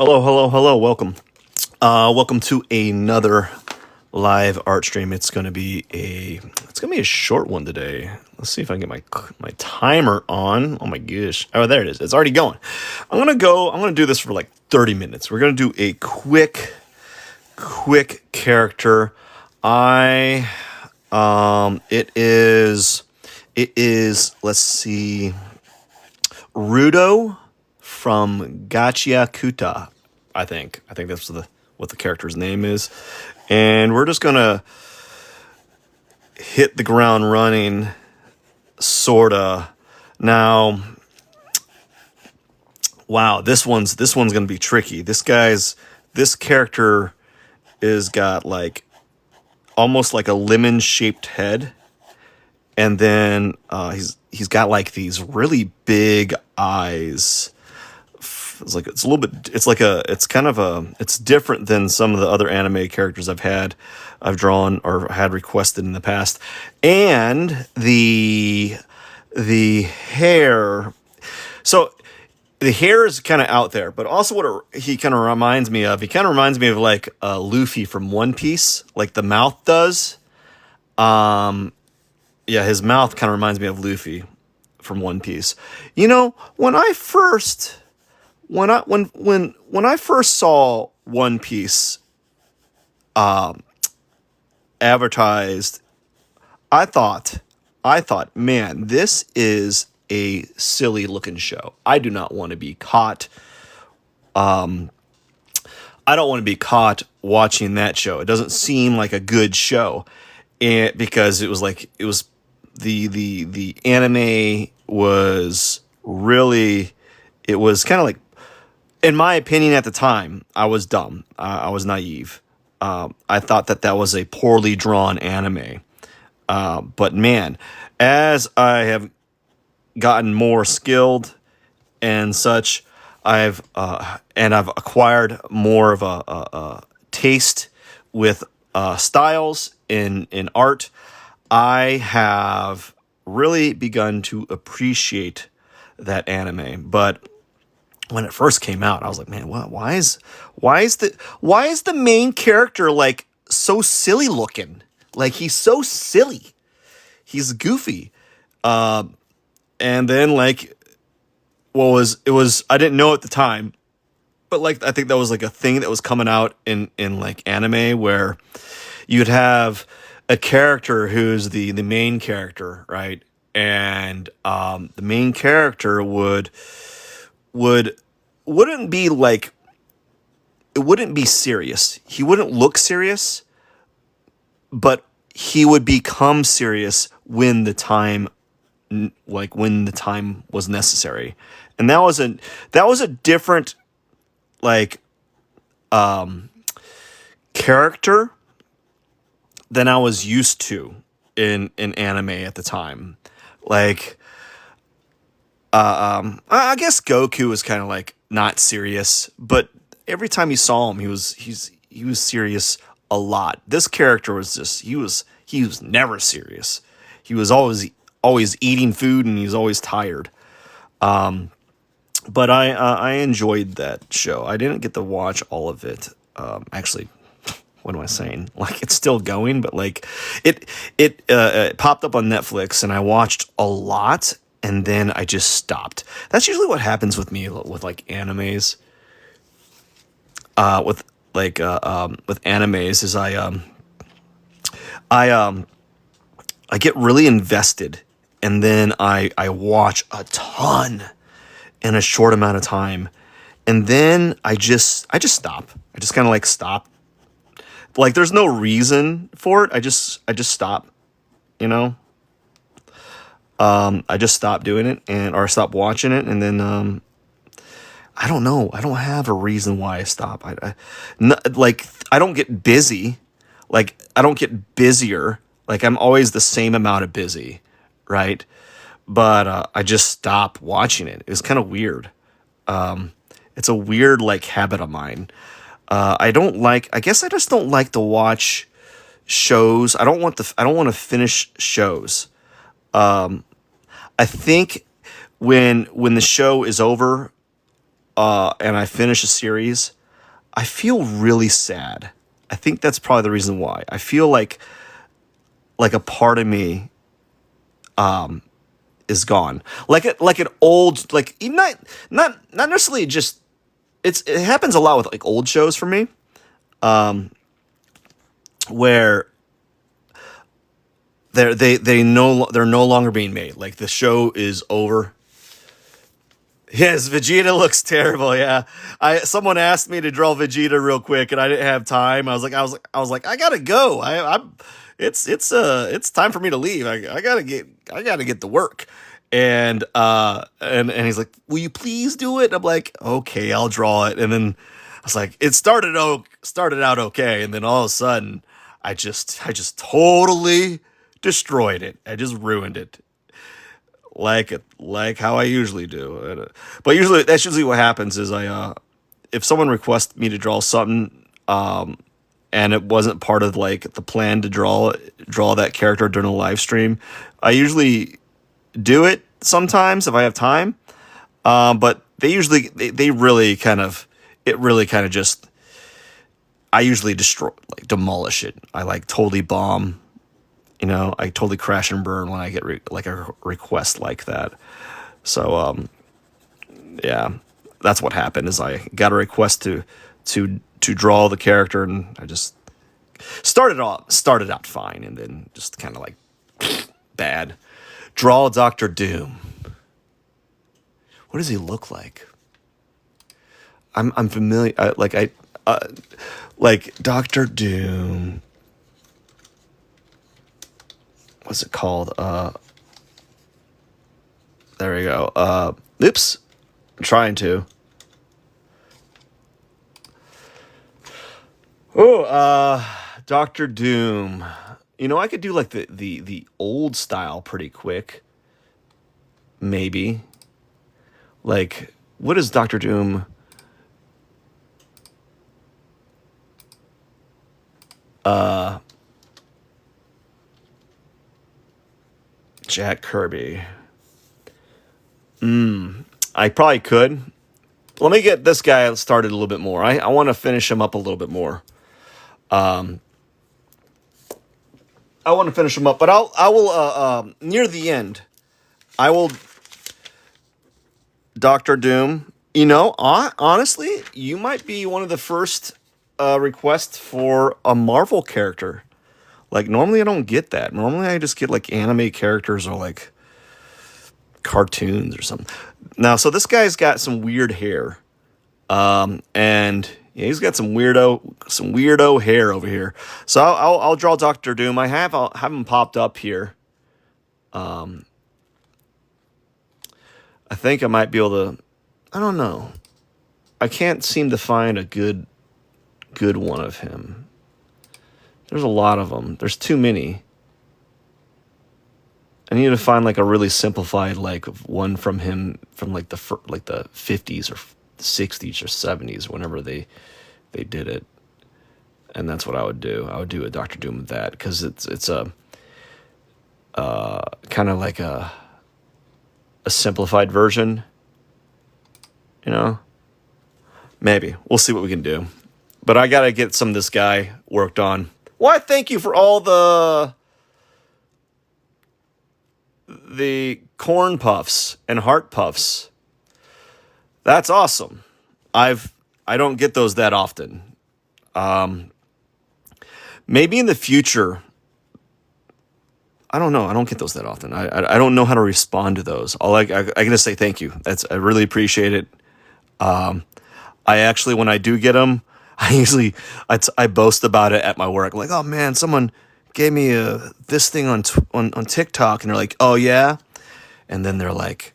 Hello, hello, hello. Welcome. Welcome to another live art stream. It's gonna be a short one today. Let's see if I can get my timer on. Oh my gosh. Oh, there it is. It's already going. I'm gonna do this for like 30 minutes. We're gonna do a quick character. It is, let's see, Rudo from Gachiakuta, I think that's what the character's name is. And we're just gonna hit the ground running, sorta. Now, wow, this one's gonna be tricky. This character is got like almost like a lemon shaped head, and then he's got like these really big eyes. It's different than some of the other anime characters I've drawn or had requested in the past. And the hair, so the hair is kind of out there, but also he kind of reminds me of like Luffy from One Piece, like the mouth does. Yeah, his mouth kind of reminds me of Luffy from One Piece. You know, when I first saw One Piece advertised, I thought, man, this is a silly looking show. I do not want to be caught. I don't want to be caught watching that show. It doesn't seem like a good show, because the anime was really, it was kind of like, in my opinion at the time, I was dumb. I was naive. I thought that was a poorly drawn anime. But man, as I have gotten more skilled and such, I've acquired more of a taste with styles in art. I have really begun to appreciate that anime. But when it first came out, I was like, man, why is the main character like so silly looking? Like, he's so silly. He's goofy. And then like, I didn't know at the time, but like, I think that was like a thing that was coming out in like anime, where you'd have a character who's the main character, right? And the main character wouldn't be like, it wouldn't be serious. He wouldn't look serious, but he would become serious when the time was necessary. And that was a different like character than I was used to in anime at the time. Like, I guess Goku was kind of like not serious, but every time you saw him, he was serious a lot. This character was just, he was never serious. He was always eating food, and he was always tired. But I enjoyed that show. I didn't get to watch all of it. Actually, what am I saying? Like, it's still going, but like it popped up on Netflix, and I watched a lot, and then I just stopped. That's usually what happens with me with like animes. With animes is I get really invested, and then I watch a ton in a short amount of time, and then I just stop. I just kind of like stop. Like, there's no reason for it. I just stop, you know. I just stop doing it, or stop watching it, and then I don't know. I don't have a reason why I stop. I don't get busy. Like, I don't get busier. Like, I'm always the same amount of busy, right? But I just stop watching it. It's kind of weird. It's a weird like habit of mine. I guess I just don't like to watch shows. I don't want to finish shows. I think when the show is over, and I finish a series, I feel really sad. I think that's probably the reason why. I feel like a part of me is gone. Like an old, like even not necessarily just it happens a lot with like old shows for me, where they're no longer being made. Like the show is over. Yes, Vegeta looks terrible. Yeah, someone asked me to draw Vegeta real quick, and I didn't have time. I gotta go. It's time for me to leave. I gotta get to work. And he's like, will you please do it? And I'm like, okay, I'll draw it. And then I was like, it started out okay, and then all of a sudden, I just totally destroyed it. I just ruined it like how I usually do. But usually that's usually what happens is if someone requests me to draw something and it wasn't part of like the plan to draw that character during a live stream, I usually do it sometimes if I have time. But they really kind of just I usually destroy, like demolish it. I like totally bomb. I totally crash and burn when I get like a request like that. So, yeah, that's what happened. Is I got a request to draw the character, and I just started out fine, and then just kind of like bad. Draw Doctor Doom. What does he look like? I'm familiar. Like Doctor Doom. What's it called? There we go. Oops. I'm trying to. Oh, Doctor Doom. I could do like the old style pretty quick. Maybe. Like, what is Doctor Doom? Jack Kirby. I probably could. Let me get this guy started a little bit more. I want to finish him up a little bit more. I want to finish him up, but I will near the end. I will Doctor Doom. Honestly, you might be one of the first requests for a Marvel character. Like, normally I don't get that. Normally I just get, like, anime characters or, like, cartoons or something. Now, so this guy's got some weird hair. And yeah, he's got some weirdo hair over here. So I'll draw Doctor Doom. I'll have him popped up here. I think I might be able to... I don't know. I can't seem to find a good one of him. There's a lot of them. There's too many. I need to find like a really simplified like one from him from like the 50s or 60s or 70s whenever they did it. And that's what I would do. I would do a Doctor Doom with that because it's a kind of like a simplified version. Maybe we'll see what we can do. But I gotta get some of this guy worked on. Why, thank you for all the corn puffs and heart puffs. That's awesome. I don't get those that often. Maybe in the future. I don't know. I don't get those that often. I don't know how to respond to those. I gotta say thank you. I really appreciate it. I actually, when I do get them, I boast about it at my work. Like, oh man, someone gave me this thing on TikTok, and they're like, oh yeah, and then they're like,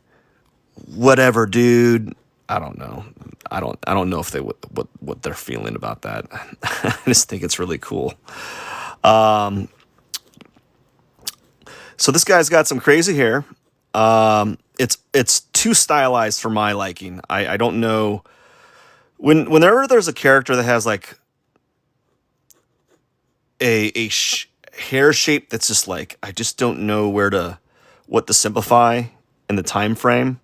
whatever, dude. I don't know. I don't know if they what they're feeling about that. I just think it's really cool. So this guy's got some crazy hair. It's too stylized for my liking. I don't know. Whenever there's a character that has like a hair shape that's just like, I just don't know what to simplify in the time frame,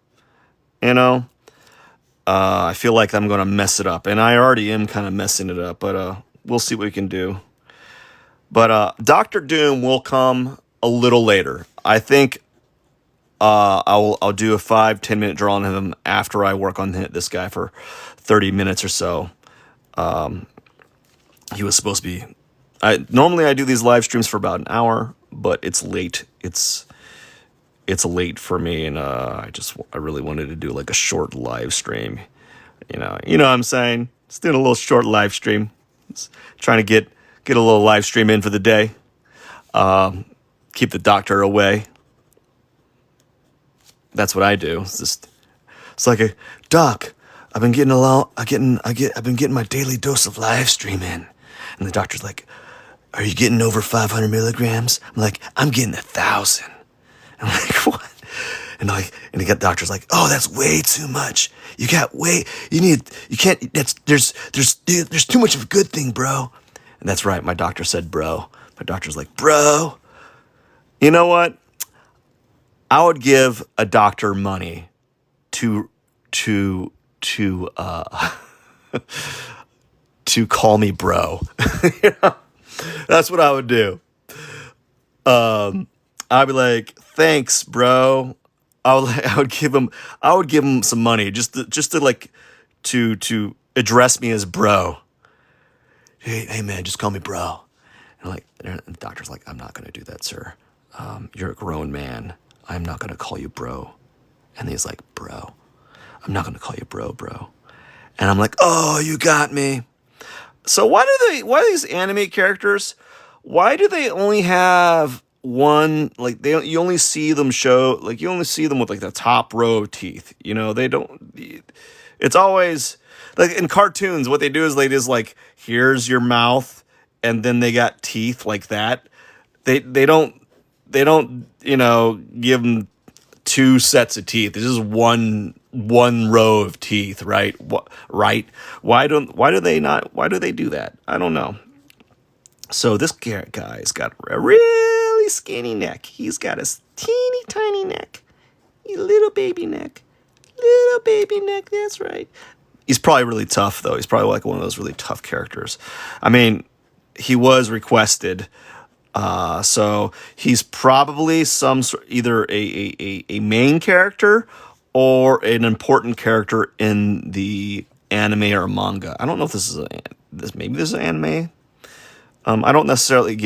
I feel like I'm going to mess it up, and I already am kind of messing it up, but we'll see what we can do. But Doctor Doom will come a little later. I think I'll do a 5-10 minute draw on him after I work on this guy for 30 minutes or so. He was supposed to be. Normally I do these live streams for about an hour, but it's late. It's late for me, and I really wanted to do like a short live stream. You know what I'm saying? Just doing a little short live stream. Just trying to get a little live stream in for the day. Keep the doctor away. That's what I do. It's like a doc. I've been getting I've been getting my daily dose of live stream in, and the doctor's like, "Are you getting over 500 milligrams?" I'm like, "I'm getting 1,000." I'm like, "What?" And the doctor's like, "Oh, that's way too much. You can't. There's too much of a good thing, bro." And that's right. My doctor said, "Bro." My doctor's like, "Bro, you know what? I would give a doctor money to call me bro." That's what I would do. I'd be like, "Thanks, bro." I would give him some money just to like to address me as bro. Hey man, just call me bro. And the doctor's like, "I'm not gonna do that, sir. You're a grown man. I'm not gonna call you bro." And he's like, "Bro, I'm not gonna call you bro." And I'm like, "Oh, you got me." So why do these anime characters, why do they only have one, like you only see them with like the top row of teeth? They don't, it's always like in cartoons, what they do is they just like, here's your mouth, and then they got teeth like that. They don't give them two sets of teeth. It's just one row of teeth, right? Right? Why do they do that? I don't know. So this guy's got a really skinny neck. He's got a teeny tiny neck. A little baby neck. That's right. He's probably really tough, though. He's probably like one of those really tough characters. I mean, he was requested. So he's probably either a main character or an important character in the anime or manga. I don't know if maybe this is an anime. I don't necessarily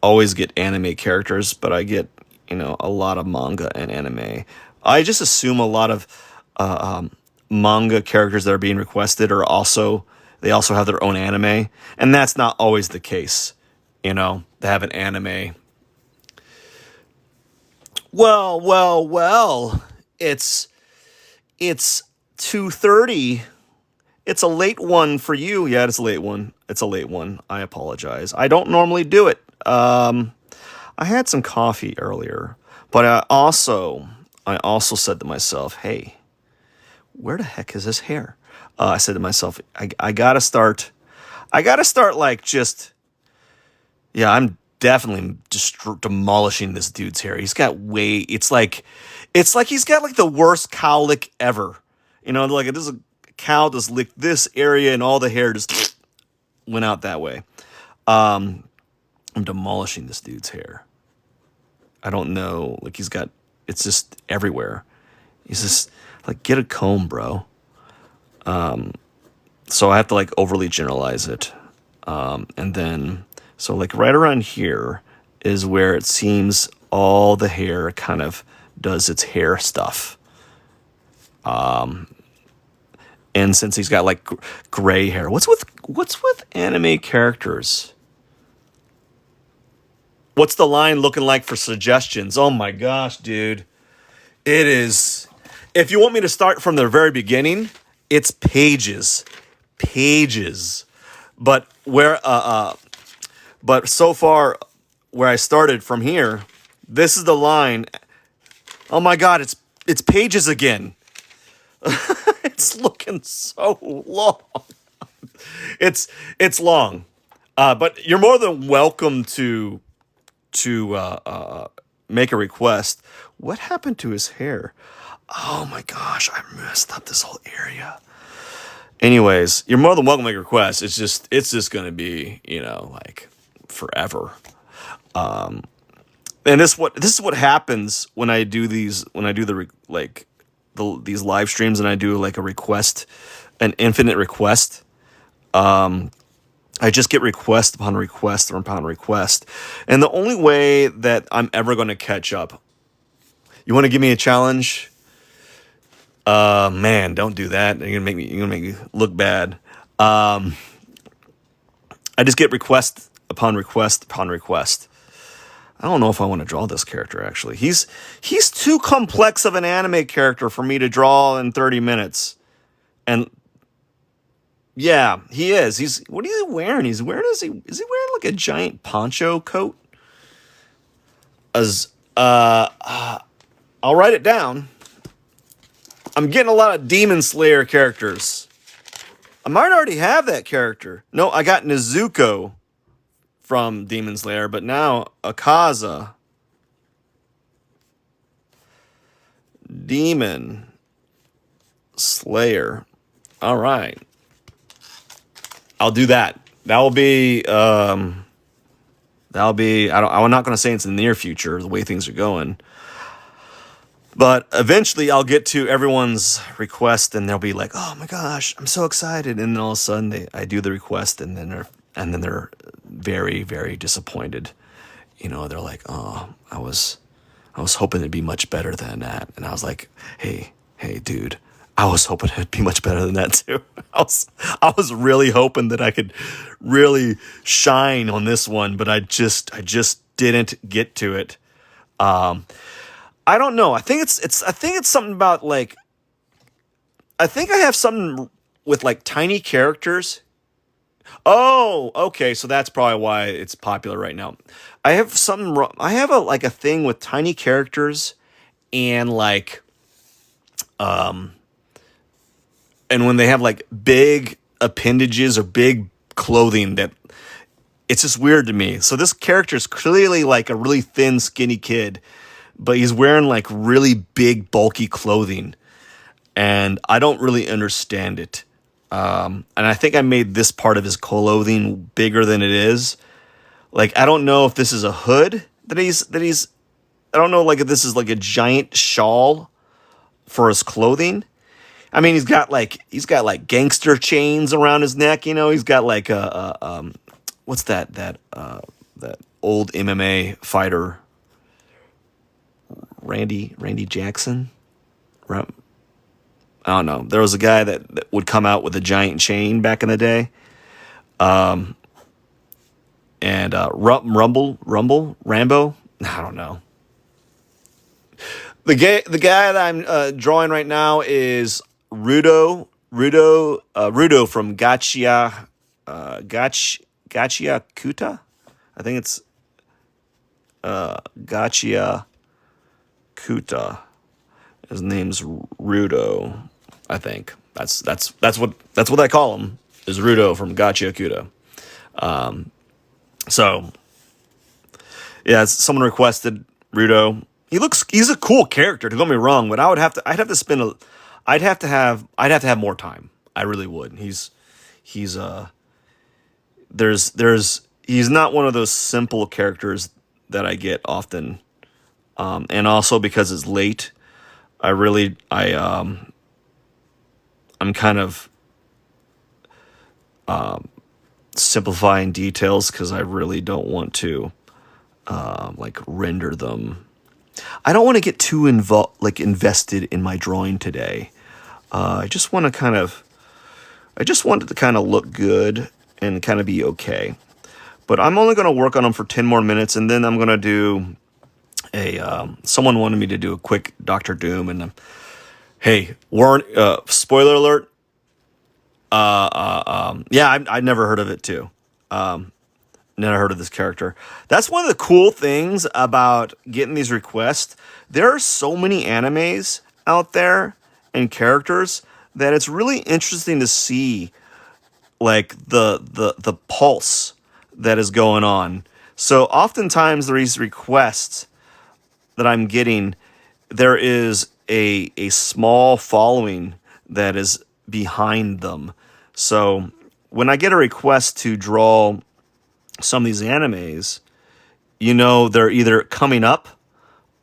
always get anime characters, but I get, a lot of manga and anime. I just assume a lot of manga characters that are being requested they also have their own anime, and that's not always the case. They have an anime. Well. It's 2:30. It's a late one for you. Yeah, it's a late one. I apologize. I don't normally do it. I had some coffee earlier, but I also said to myself, "Hey, where the heck is his hair?" I said to myself, I gotta start like just. Yeah, I'm definitely just demolishing this dude's hair. He's got it's like he's got like the worst cowlick ever. Like this is a cow just licked this area and all the hair just went out that way. I'm demolishing this dude's hair. I don't know, like it's just everywhere. He's just like, get a comb, bro. So I have to like overly generalize it. And then so like right around here is where it seems all the hair kind of does its hair stuff. And since he's got like gray hair, what's with anime characters? What's the line looking like for suggestions? Oh my gosh, dude. It is. If you want me to start from the very beginning, it's pages. But but so far where I started from here, this is the line. Oh my God, it's pages again. It's looking so long. It's long. But you're more than welcome to make a request. What happened to his hair? Oh my gosh, I messed up this whole area. Anyways, you're more than welcome to make requests. It's just gonna be, like forever. And this is what happens when I do these these live streams and I do like a request, an infinite request. I just get request upon request upon request, and the only way that I'm ever going to catch up. You want to give me a challenge? Man, don't do that. You're gonna make me look bad. I just get request upon request upon request. I don't know if I want to draw this character, actually. He's too complex of an anime character for me to draw in 30 minutes. And yeah, he is. What is he wearing? Is he wearing like a giant poncho coat? I'll write it down. I'm getting a lot of Demon Slayer characters. I might already have that character. No, I got Nezuko from Demon Slayer, but now Akaza. Demon Slayer. All right. I'll do that. I'm not going to say it's in the near future, the way things are going. But eventually I'll get to everyone's request and they'll be like, "Oh my gosh, I'm so excited." And then all of a sudden I do the request and then they're very, very disappointed. They're like, "Oh, I was hoping it'd be much better than that." And I was like, Hey, dude, I was hoping it'd be much better than that too. I was really hoping that I could really shine on this one, but I just didn't get to it. I don't know. I think it's something about like, I think I have something with like tiny characters. Oh, okay. So that's probably why it's popular right now. I have a thing with tiny characters and like, and when they have like big appendages or big clothing, that it's just weird to me. So this character is clearly like a really thin, skinny kid, but he's wearing like really big, bulky clothing, and I don't really understand it. And I think I made this part of his clothing bigger than it is. Like, I don't know if this is a hood that he's. I don't know, like if this is like a giant shawl for his clothing. I mean, he's got like gangster chains around his neck. He's got like what's that old MMA fighter, Randy Jackson. I don't know. There was a guy that would come out with a giant chain back in the day. And Rambo. I don't know. The guy that I'm drawing right now is Rudo from Gachiakuta. I think it's Gachiakuta. His name's Rudo. I think that's what I call him, is Rudo from Gachiakuta. So yeah, someone requested Rudo. He's a cool character, don't get me wrong, but I'd have to have more time. I really would. He's not one of those simple characters that I get often. And also because it's late, I'm kind of simplifying details because I really don't want to like render them. I don't want to get too invested in my drawing today. I just want it to kind of look good and kind of be okay. But I'm only going to work on them for 10 more minutes, and then I'm going to do someone wanted me to do a quick Doctor Doom, and hey, spoiler alert. Yeah, I'd never heard of it too. Never heard of this character. That's one of the cool things about getting these requests. There are so many animes out there and characters that it's really interesting to see, like the pulse that is going on. So oftentimes these requests that I'm getting, there is a small following that is behind them. So when I get a request to draw some of these animes, they're either coming up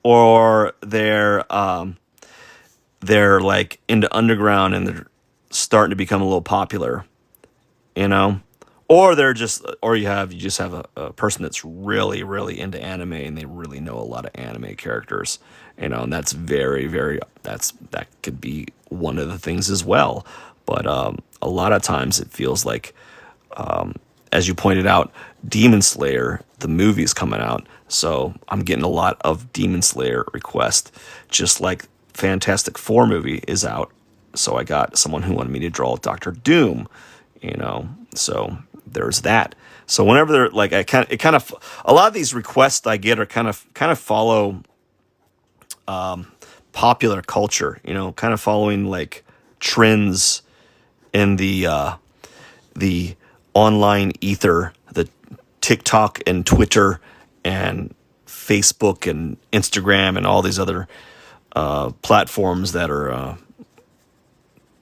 or they're like into underground and they're starting to become a little popular, you know? Or you just have a person that's really, really into anime and they really know a lot of anime characters, and that's very, very, that could be one of the things as well. But a lot of times it feels like, as you pointed out, Demon Slayer, the movie's coming out. So I'm getting a lot of Demon Slayer requests, just like Fantastic Four movie is out. So I got someone who wanted me to draw Doctor Doom, so there's that. So whenever they're like, a lot of these requests I get are kind of follow popular culture, kind of following like trends in the online ether, the TikTok and Twitter and Facebook and Instagram and all these other platforms that are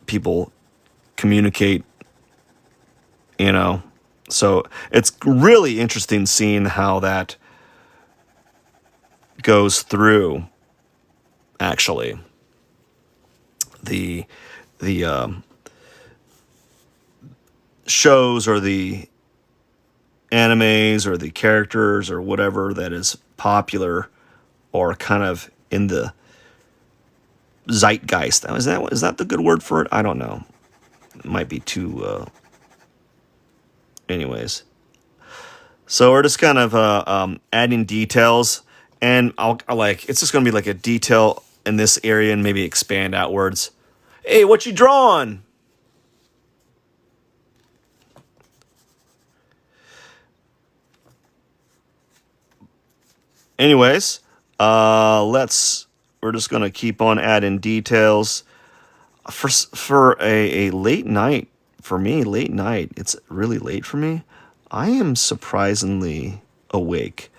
people communicate, So it's really interesting seeing how that goes through. Actually, the shows or the animes or the characters or whatever that is popular or kind of in the zeitgeist. Is that the good word for it? I don't know. It might be too. Anyways, so we're just kind of adding details, and it's just gonna be like a detail in this area and maybe expand outwards. Hey, what you drawing? Anyways, we're just gonna keep on adding details for a late night. For me, late night, it's really late for me. I am surprisingly awake,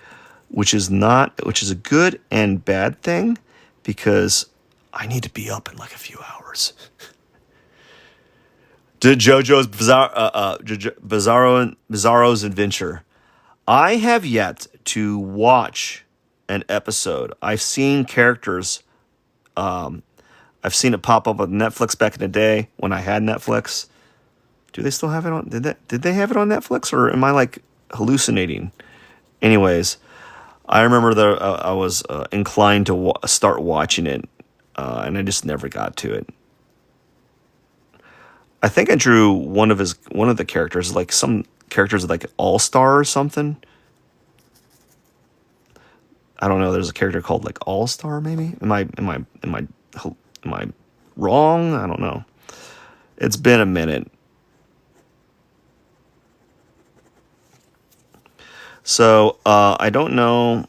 which is a good and bad thing, because I need to be up in like a few hours. JoJo's Bizarro's Adventure. I have yet to watch an episode. I've seen characters. I've seen it pop up on Netflix back in the day when I had Netflix. Do they still have it on? Did they have it on Netflix, or am I like hallucinating? Anyways, I remember that I was inclined to start watching it, and I just never got to it. I think I drew one of the characters, like some characters like All Star or something. I don't know. There's a character called like All Star, maybe. Am I wrong? I don't know. It's been a minute. So I don't know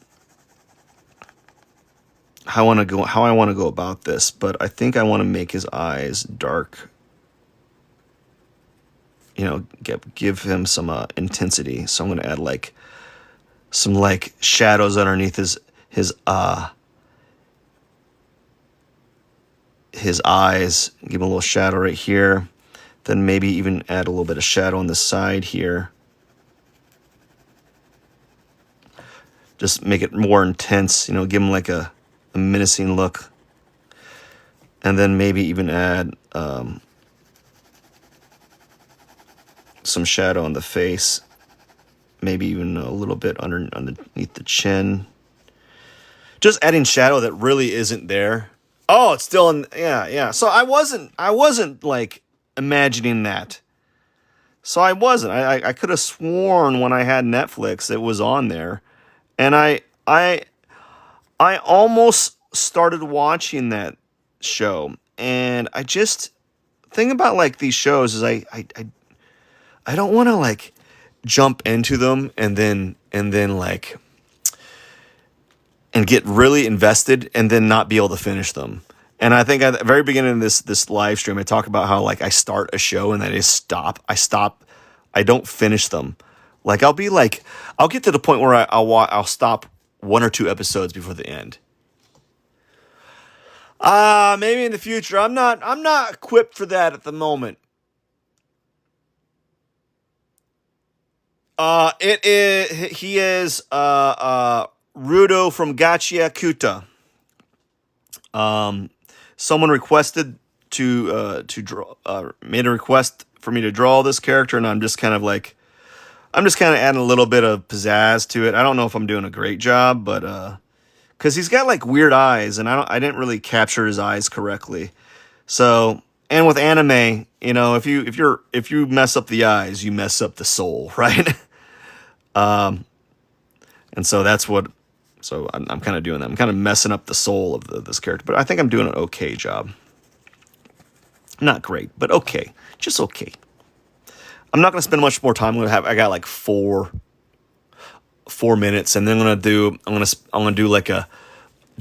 how I want to go about this, but I think I want to make his eyes dark. Give him some intensity. So I'm going to add like some like shadows underneath his eyes. Give him a little shadow right here. Then maybe even add a little bit of shadow on the side here. Just make it more intense, give him like a menacing look. And then maybe even add some shadow on the face. Maybe even a little bit underneath the chin. Just adding shadow that really isn't there. Oh, it's still in, yeah. So I wasn't like imagining that. So I wasn't. I could have sworn when I had Netflix it was on there. And I almost started watching that show, and I just thing about like these shows is I don't want to like jump into them and then like and get really invested and then not be able to finish them. And I think at the very beginning of this live stream, I talk about how like I start a show and then I stop. I don't finish them. Like I'll get to the point where I'll stop one or two episodes before the end. Maybe in the future. I'm not equipped for that at the moment. It is he is Rudo from Gachiakuta. Um, Someone requested to draw made a request for me to draw this character, and I'm just kind of adding a little bit of pizzazz to it. I don't know if I'm doing a great job, but because he's got like weird eyes, and I didn't really capture his eyes correctly. So, and with anime, if you mess up the eyes, you mess up the soul, right? And so that's what. So I'm kind of doing that. I'm kind of messing up the soul of this character, but I think I'm doing an okay job. Not great, but okay, just okay. I'm not gonna spend much more time. I got like 4 minutes, and then I'm gonna do like a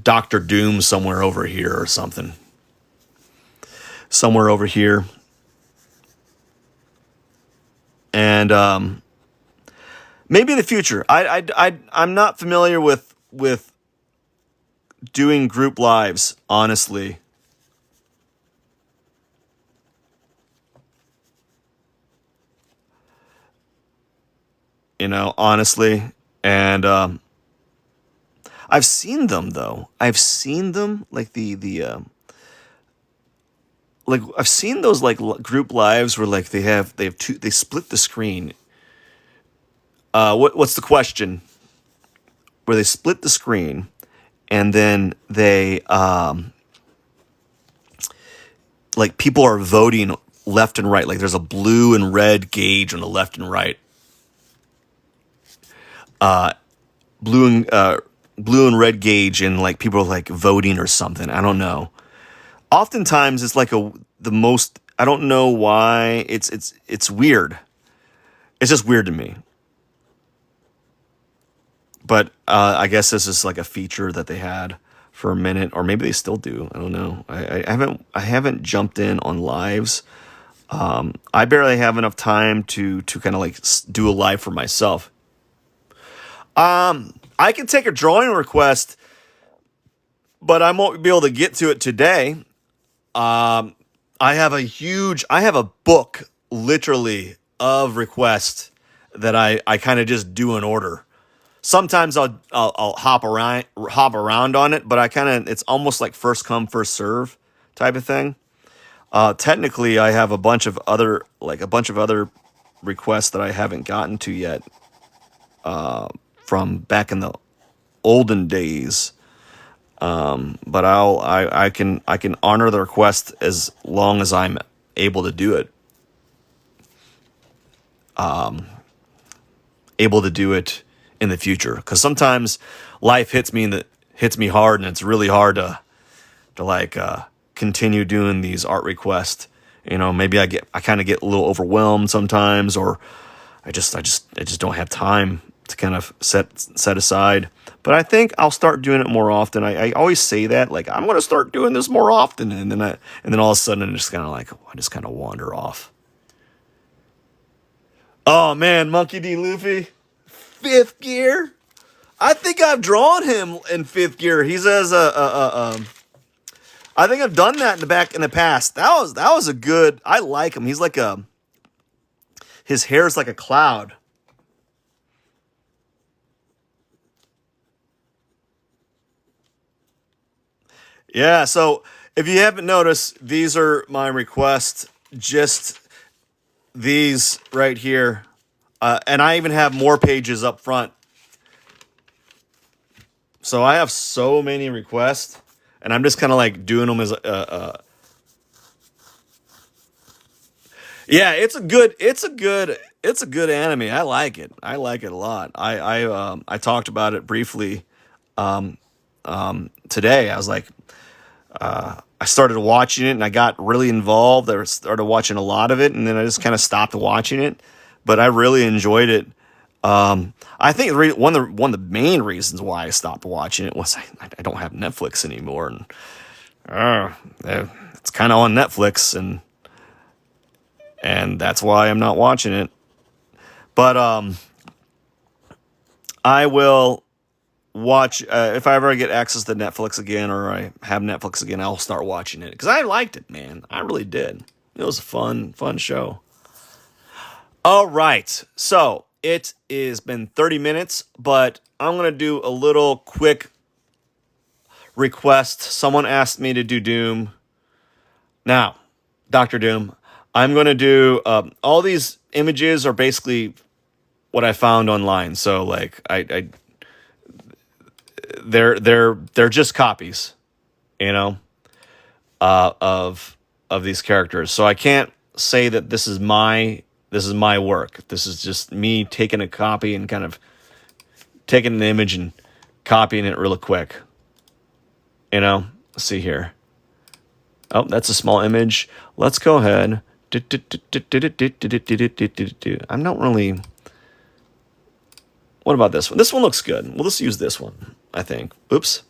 Doctor Doom somewhere over here or something. Somewhere over here, and maybe in the future. I'm not familiar with doing group lives, honestly. Honestly, and I've seen them though. I've seen them like like I've seen those like group lives where like they split the screen. What's the question? Where they split the screen, and then they like people are voting left and right. Like there's a blue and red gauge on the left and right. Blue and blue and red gauge, and like people are like voting or something. I don't know. Oftentimes it's like the most. I don't know why. It's weird. It's just weird to me. But I guess this is like a feature that they had for a minute, or maybe they still do. I don't know. I haven't jumped in on lives. I barely have enough time to kind of like do a live for myself. I can take a drawing request, but I won't be able to get to it today. I have a book literally of requests that I kind of just do in order. Sometimes I'll hop around on it, but it's almost like first come first serve type of thing. Technically, I have a bunch of other requests that I haven't gotten to yet from back in the olden days. But I can honor the request as long as I'm able to do it. Able to do it in the future, because sometimes life hits me hard, and it's really hard to like continue doing these art requests. Maybe I kind of get a little overwhelmed sometimes, or I just don't have time to kind of set aside. But I think I'll start doing it more often. I always say that, like, I'm going to start doing this more often, and then all of a sudden I just kind of wander off. Oh man, Monkey D. Luffy, fifth gear. I think I've drawn him in fifth gear. He says, I think I've done that in the past. That was a good. I like him. He's like his hair is like a cloud. Yeah. So if you haven't noticed, these are my requests. Just these right here, and I even have more pages up front. So I have so many requests, and I'm just kind of like doing them as yeah, it's a good anime. I like it. I like it a lot. I talked about it briefly today. I was like, I started watching it, and I got really involved. I started watching a lot of it, and then I just kind of stopped watching it. But I really enjoyed it. I think one of the main reasons why I stopped watching it was I don't have Netflix anymore, and it's kind of on Netflix, and that's why I'm not watching it. But I will. watch if I ever get access to Netflix again, or I have Netflix again, I'll start watching it because I liked it, man. I really did. It was a fun show. All right, so it has been 30 minutes, but I'm gonna do a little quick request. Someone asked me to do Doom. Now, Doctor Doom, I'm gonna do all these images are basically what I found online. So like they're just copies, you know, of these characters. So I can't say that this is my work. This is just me taking a copy and kind of taking an image and copying it really quick. You know, let's see here. Oh, that's a small image. Let's go ahead. I'm not really. What about this one? This one looks good. We'll just use this one, I think. Oops.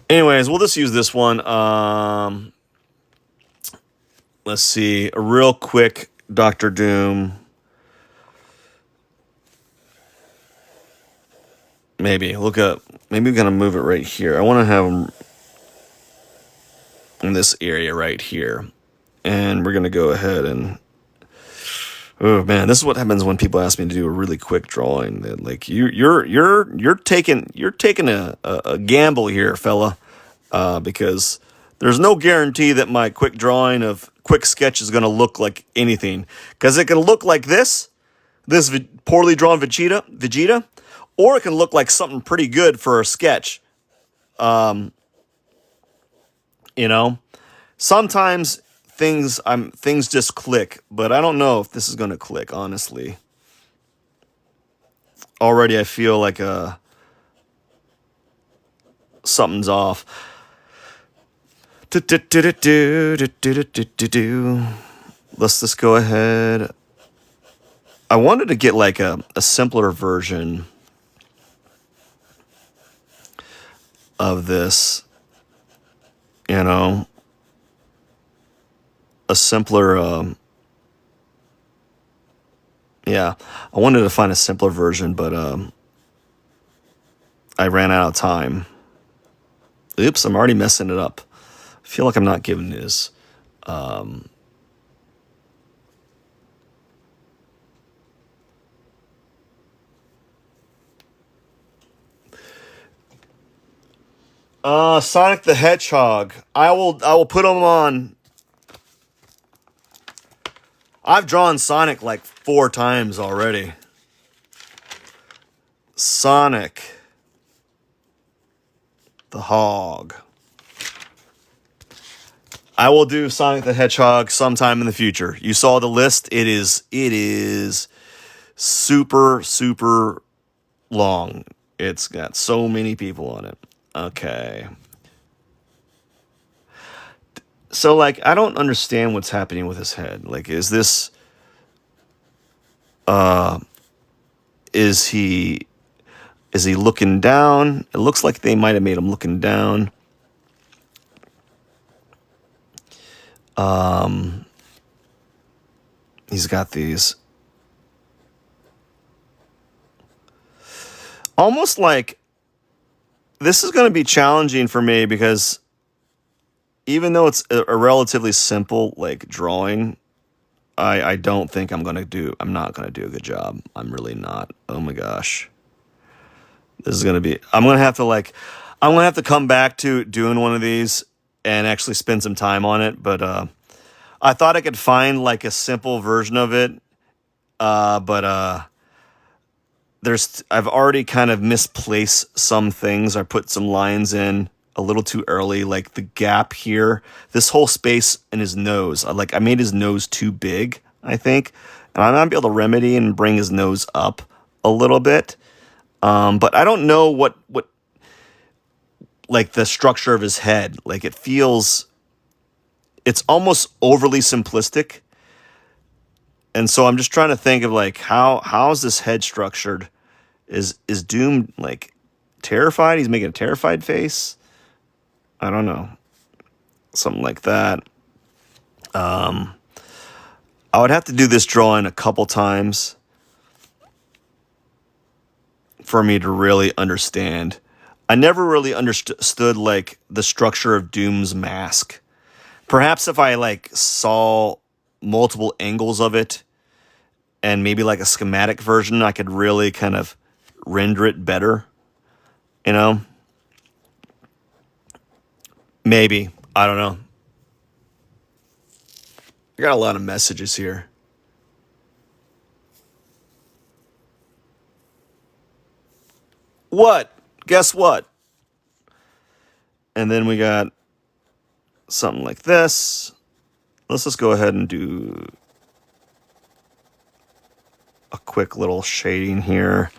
Anyways, we'll just use this one. Let's see. A real quick Doctor Doom. Maybe. Look up. Maybe we're going to move it right here. I want to have him in this area right here. And we're going to go ahead and... Oh man, this is what happens when people ask me to do a really quick drawing. Like you're taking a gamble here, fella, because there's no guarantee that my quick drawing of quick sketch is going to look like anything. Because it can look like this poorly drawn Vegeta, or it can look like something pretty good for a sketch. You know, sometimes things just click, but I don't know if this is going to click, honestly. Already I feel like something's off. Let's just go ahead. I wanted to get like a simpler version of this, you know. A simpler, yeah, I wanted to find a simpler version, but I ran out of time. Oops, I'm already messing it up. I feel like I'm not giving this. Sonic the Hedgehog. I will put them on. I've drawn Sonic like 4 times already. Sonic the Hog. I will do Sonic the Hedgehog sometime in the future. You saw the list. It is super, super long. It's got so many people on it. Okay. So, like, I don't understand what's happening with his head. Like, is this... Is he looking down? It looks like they might have made him looking down. He's got these... Almost like... This is going to be challenging for me because... Even though it's a relatively simple, like, drawing, I don't think I'm not going to do a good job. I'm really not. Oh my gosh. This is going to be, I'm going to have to come back to doing one of these and actually spend some time on it. But, I thought I could find like a simple version of it. But I've already kind of misplaced some things. I put some lines in a little too early, like the gap here, this whole space in his nose. I made his nose too big, I think, and I might be able to remedy and bring his nose up a little bit. But I don't know what like the structure of his head. Like it's almost overly simplistic, and so I'm just trying to think of like how is this head structured? Is Doom like terrified? He's making a terrified face. I don't know. Something like that. I would have to do this drawing a couple times. for me to really understand. I never really understood like the structure of Doom's mask. Perhaps if I like saw multiple angles of it and maybe like a schematic version, I could really kind of render it better, you know? Maybe. I don't know. I got a lot of messages here. What? Guess what? And then we got something like this. Let's just go ahead and do a quick little shading here.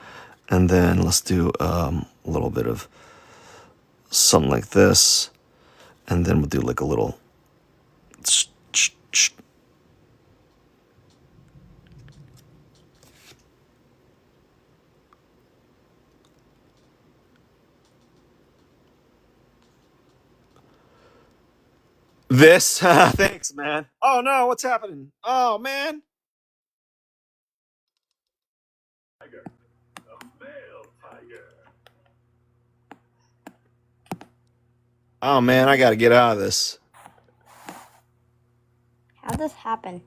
And then let's do a little bit of something like this. And then we'll do like a little... This? Thanks, man. Oh, no, what's happening? Oh, man. Tiger. A male tiger. Oh, man, I got to get out of this. How'd this happen?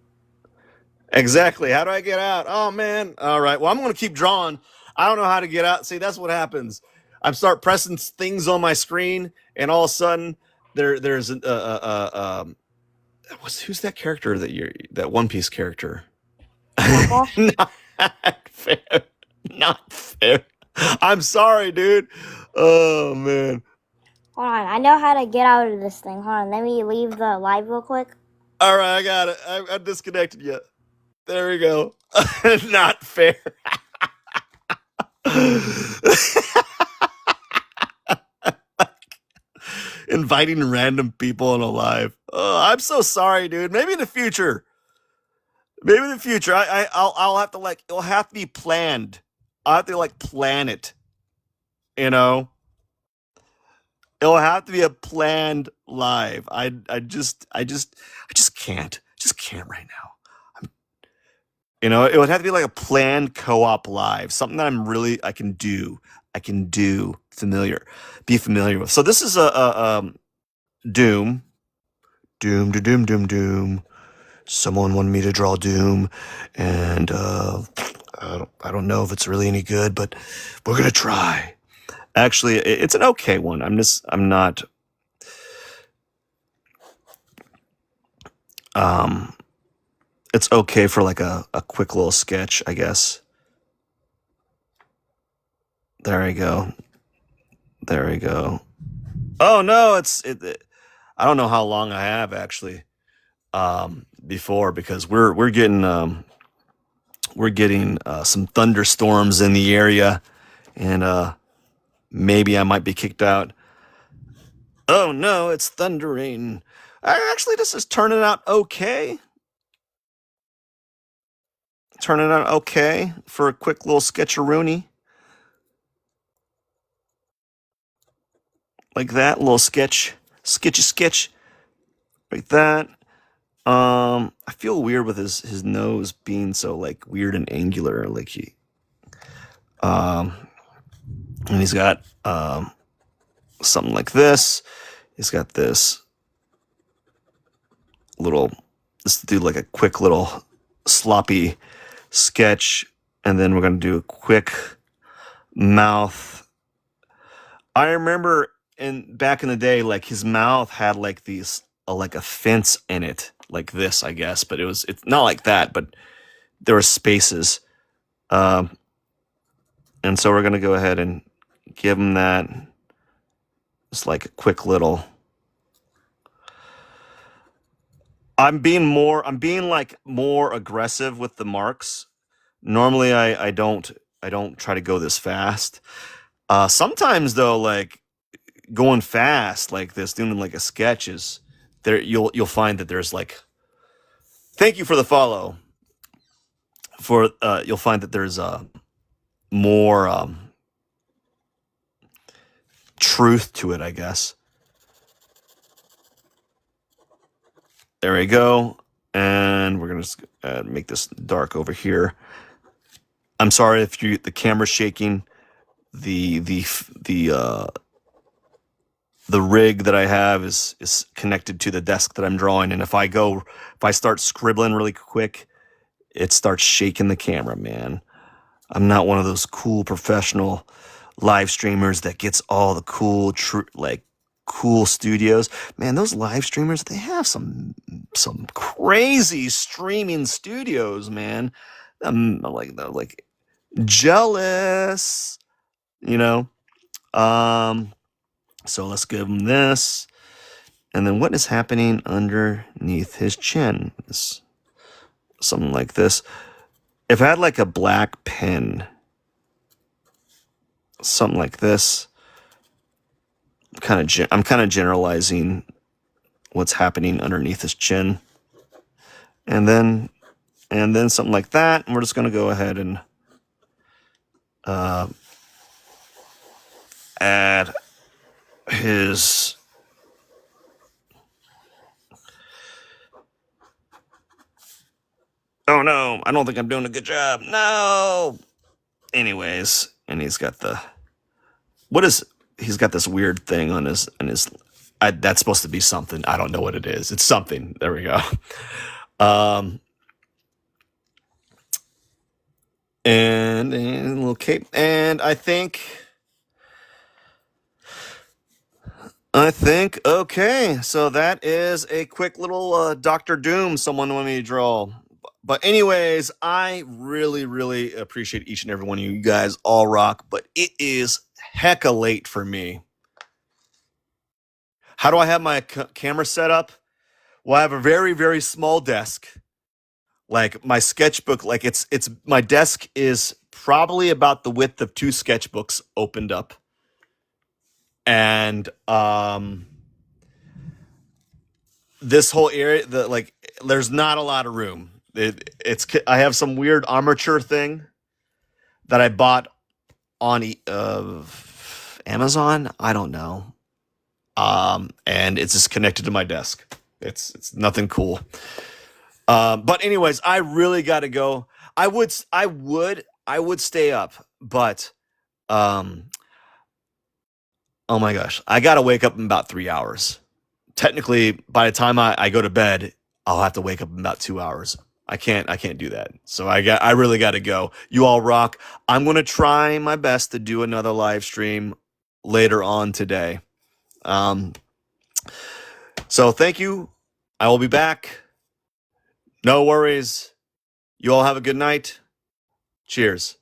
Exactly. How do I get out? Oh, man. All right. Well, I'm going to keep drawing. I don't know how to get out. See, that's what happens. I start pressing things on my screen, and all of a sudden, there's who's that character that One Piece character? Not fair. Not fair. I'm sorry, dude. Oh man. Hold on, I know how to get out of this thing. Hold on, let me leave the live real quick. All right, I got it. I disconnected you. There we go. Not fair. Inviting random people on a live. Oh, I'm so sorry, dude. Maybe in the future. Maybe in the future. I'll have to like. It'll have to be planned. I'll have to like plan it. You know. It'll have to be a planned live. I just can't. Just can't right now. You know, it would have to be like a planned co-op live, something that I can do be familiar with. So this is a Doom. Someone wanted me to draw Doom, and I don't know if it's really any good, but we're gonna try. Actually, it's an okay one. I'm not. It's okay for like a quick little sketch, I guess. There we go. There we go. Oh no, I don't know how long I have actually. Before, because we're getting some thunderstorms in the area, and maybe I might be kicked out. Oh no, it's thundering. Actually, this is turning out okay. Turning out okay for a quick little sketcheroonie. Like that, little sketch. Like that. I feel weird with his nose being so like weird and angular, like and he's got something like this. He's got this little. Let's do like a quick little sloppy sketch, and then we're gonna do a quick mouth. I remember back in the day, like his mouth had like these like a fence in it, like this, I guess, but it's not like that, but there were spaces, and so we're gonna go ahead and give him that. It's like a quick little. I'm being like more aggressive with the marks. Normally, I don't try to go this fast. Sometimes though, like going fast like this, doing like a sketch is there. You'll find that there's like. Thank you for the follow. You'll find that there's more truth to it, I guess. There we go. And we're going to make this dark over here. I'm sorry if the camera's shaking. the rig that I have is connected to the desk that I'm drawing, and if I start scribbling really quick, it starts shaking the camera, man. I'm not one of those cool professional live streamers that gets all the cool cool studios. Man, those live streamers, they have some crazy streaming studios, man. I'm like jealous, you know. So let's give him this. And then what is happening underneath his chin? Something like this. If I had like a black pen, something like this, I'm kind of generalizing what's happening underneath his chin. And then something like that. And we're just going to go ahead and add his oh no, I don't think I'm doing a good job. No. Anyways, and he's got this weird thing on his that's supposed to be something. I don't know what it is. It's something. There we go. And a little cape. And I think okay. So that is a quick little Dr. Doom someone wanted me to draw. But anyways, I really, really appreciate each and every one of you. You guys all rock, but it is hecka late for me. How do I have my camera set up? Well, I have a very, very small desk. Like my sketchbook, like it's my desk is probably about the width of 2 sketchbooks opened up. And this whole area, there's not a lot of room. I have some weird armature thing that I bought on Amazon. I don't know. And it's just connected to my desk. It's nothing cool. But anyways, I really got to go. I would stay up, but oh my gosh, I got to wake up in about 3 hours. Technically, by the time I go to bed, I'll have to wake up in about 2 hours. I can't do that. So I really got to go. You all rock. I'm going to try my best to do another live stream later on today. So thank you. I will be back. No worries. You all have a good night. Cheers.